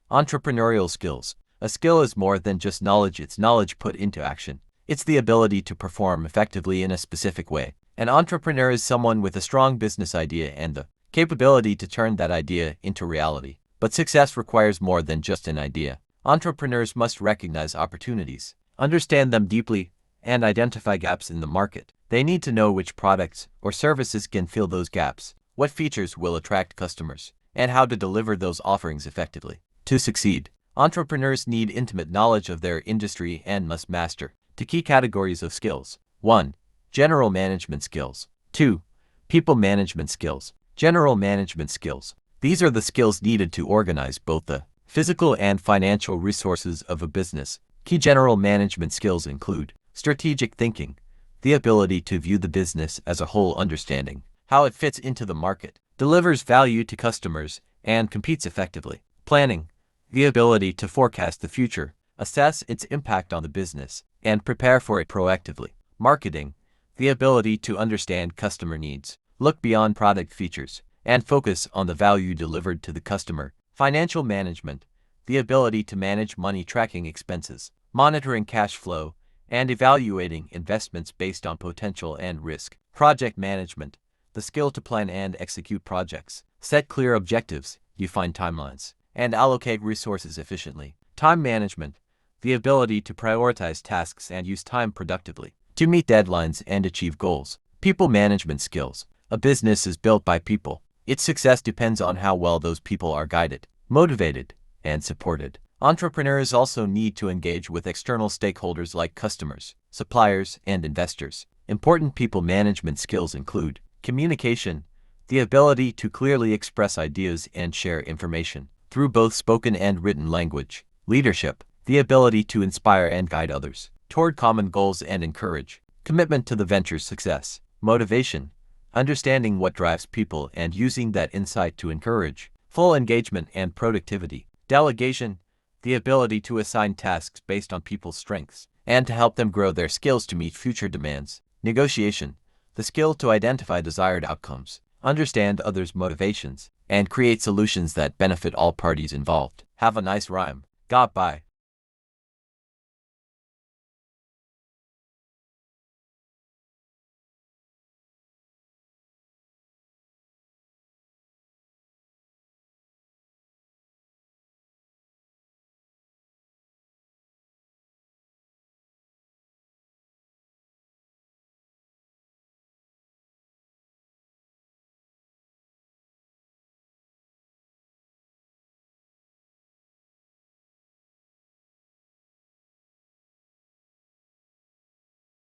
Entrepreneurial skills. A skill is more than just knowledge, it's knowledge put into action. It's the ability to perform effectively in a specific way. An entrepreneur is someone with a strong business idea and the capability to turn that idea into reality. But success requires more than just an idea. Entrepreneurs must recognize opportunities, understand them deeply, and identify gaps in the market. They need to know which products or services can fill those gaps, what features will attract customers, and how to deliver those offerings effectively. To succeed, entrepreneurs need intimate knowledge of their industry and must master the key categories of skills. 1. General management skills. 2. People management skills. General management skills. These are the skills needed to organize both the physical and financial resources of a business. Key general management skills include strategic thinking, the ability to view the business as a whole, understanding how it fits into the market, delivers value to customers, and competes effectively. Planning, the ability to forecast the future, assess its impact on the business, and prepare for it proactively. Marketing, the ability to understand customer needs, look beyond product features, and focus on the value delivered to the customer. Financial management, the ability to manage money, tracking expenses, monitoring cash flow, and evaluating investments based on potential and risk. Project management, the skill to plan and execute projects, set clear objectives, define timelines, and allocate resources efficiently. Time management, the ability to prioritize tasks and use time productively, to meet deadlines and achieve goals. People management skills. A business is built by people. Its success depends on how well those people are guided, motivated, and supported. Entrepreneurs also need to engage with external stakeholders like customers, suppliers, and investors. Important people management skills include communication, the ability to clearly express ideas and share information through both spoken and written language. Leadership, the ability to inspire and guide others toward common goals and encourage commitment to the venture's success. Motivation, understanding what drives people and using that insight to encourage full engagement and productivity. Delegation, the ability to assign tasks based on people's strengths and to help them grow their skills to meet future demands. Negotiation, the skill to identify desired outcomes, understand others' motivations, and create solutions that benefit all parties involved. Have a nice rhyme. Got by.